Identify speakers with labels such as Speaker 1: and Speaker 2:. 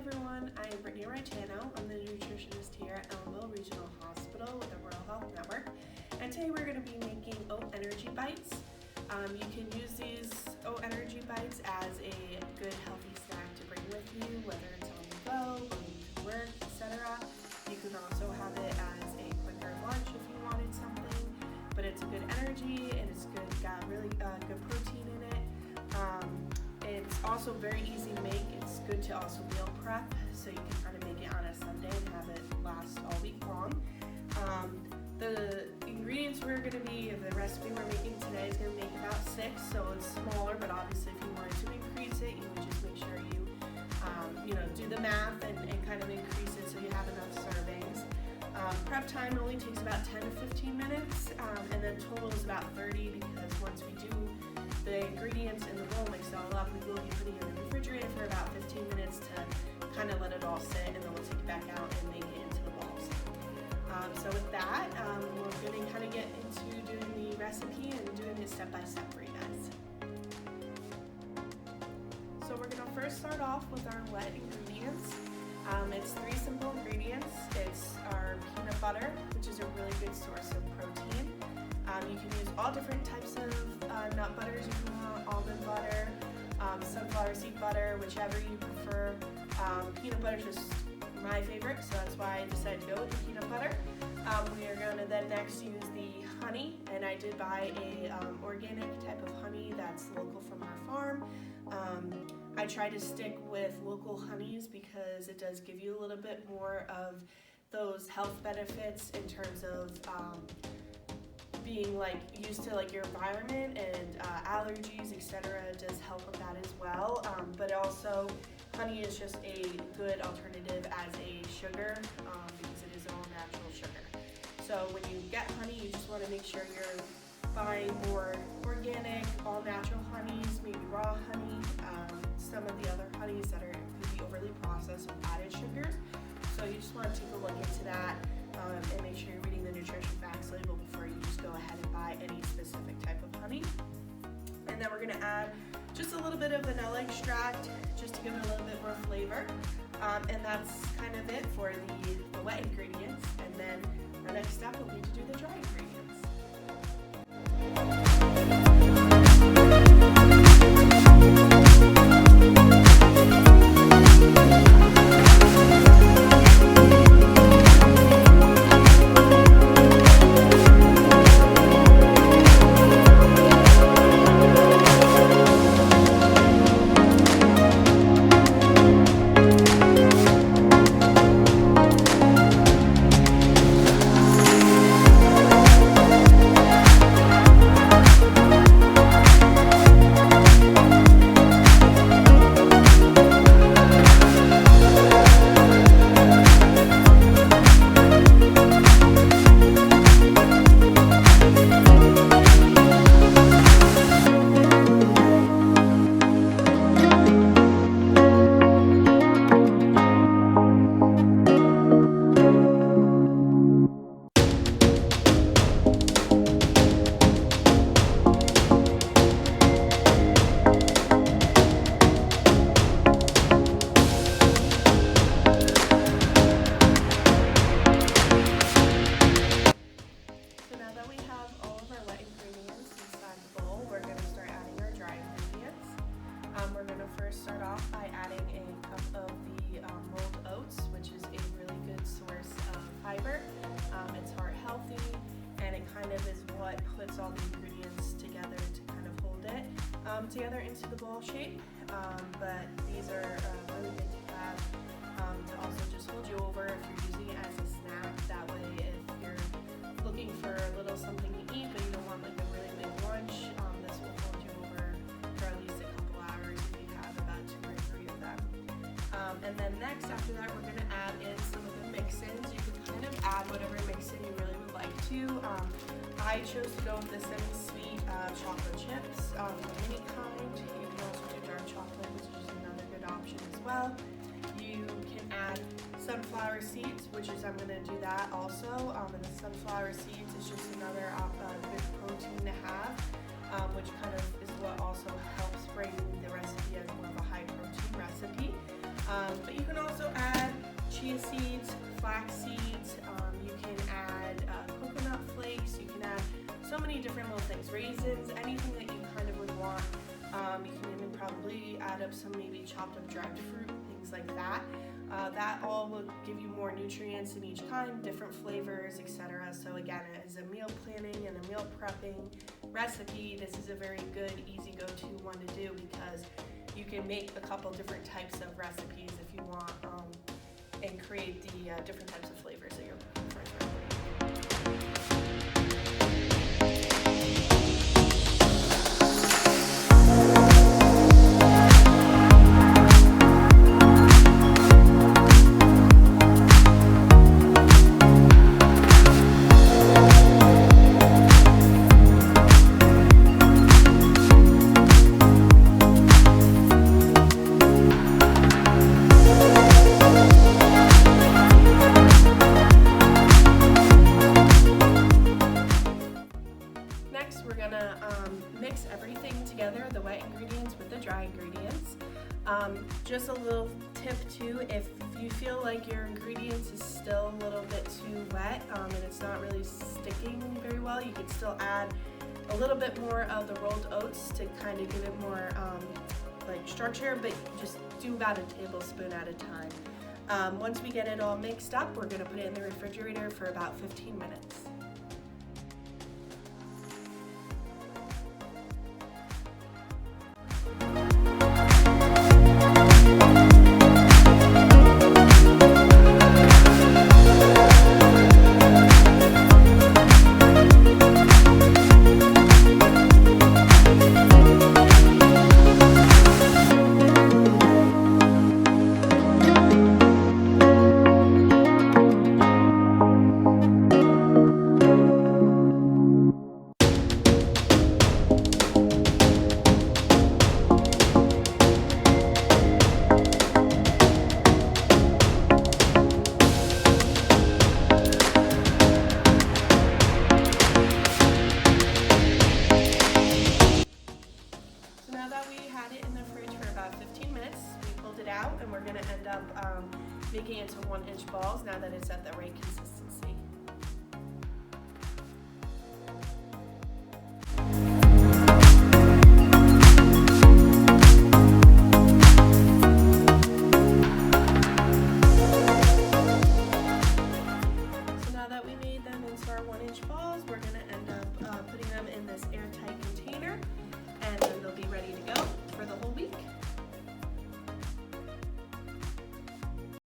Speaker 1: everyone, I'm Brittany Reitano. I'm the nutritionist here at Elmville Regional Hospital with the Rural Health Network. And today we're going to be making Oat Energy Bites. You can use these Oat Energy Bites as a good healthy snack to bring with you, whether it's on the go, going to work, etc. You can also have it as a quicker lunch if you wanted something, but it's a good energy and it's good, got really good protein in it. It's also very easy to make. It's good to also meal prep, so you can kind of make it on a Sunday and have it last all week long. The ingredients we're going to be, the recipe we're making today is going to make about 6, so it's smaller, but obviously if you wanted to increase it, you would just make sure you do the math and kind of increase it so you have enough servings. Prep time only takes about 10 to 15 minutes, and then total is about 30, because once we do the ingredients in the bowl, mix it all up, we will be putting it in the refrigerator for about 15 minutes to kind of let it all sit, and then we'll take it back out and make it into the balls. So with that, we're going to kind of get into doing the recipe and doing it step by step for you guys. So we're going to first start off with our wet ingredients. It's 3 simple ingredients. It's our peanut butter, which is a really good source of protein. You can use all different types of nut butters. You can want almond butter, sunflower seed butter, whichever you prefer. Peanut butter is just my favorite, so that's why I decided to go with the peanut butter. We are going to then next use the honey, and I did buy a organic type of honey that's local from our farm. I try to stick with local honeys because it does give you a little bit more of those health benefits in terms of being used to your environment and allergies, etc. does help with that as well. But also, honey is just a good alternative as a sugar because it is all natural sugar. So when you get honey, you just want to make sure you're buying more organic, all natural honeys, maybe raw honey, some of the other honeys that could be overly processed with added sugars. So you just want to take a look into that and make sure you're reading the nutrition facts label before you just go ahead and buy any specific type of honey. And then we're going to add just a little bit of vanilla extract just to give it a little bit more flavor. And that's kind of it for the wet ingredients. And then our next step will be to do the dry ingredients. Start off by adding a cup of the rolled oats, which is a really good source of fiber. It's heart healthy, and it kind of is what puts all the ingredients together to kind of hold it together into the ball shape. But these are really good to have to also just hold you over if you're using it as a snack. That way, if you're looking for a little something to eat, but you don't want a really big lunch, this will hold you over for at least a couple hours if you have about 2 or 3 of them. And then next, after that, we're going to add in some of the mix-ins. You can kind of add whatever mix-in you really would like to. I chose to go with the semi-sweet chocolate chips of any kind. You can also do dark chocolate, which is another good option as well. You can add sunflower seeds, which is, I'm going to do that also. And the sunflower seeds is just another good protein to have, which kind of is what also helps bring the recipe as more of a high protein recipe. But you can also chia seeds, flax seeds, you can add coconut flakes, you can add so many different little things, raisins, anything that you kind of would want. You can even probably add up some maybe chopped up dried fruit, things like that. That all will give you more nutrients in each kind, different flavors, etc. So again, as a meal planning and a meal prepping recipe, this is a very good, easy go-to one to do because you can make a couple different types of recipes if you want and create the different types of flavors that you're looking for. Next, we're gonna mix everything together, the wet ingredients with the dry ingredients. Just a little tip too, if you feel like your ingredients is still a little bit too wet and it's not really sticking very well, you can still add a little bit more of the rolled oats to kind of give it more like structure, but just do about a tablespoon at a time. Once we get it all mixed up, we're gonna put it in the refrigerator for about 15 minutes. Now that we had it in the fridge for about 15 minutes, we pulled it out and we're going to end up making it into 1-inch balls now that it's at the right consistency.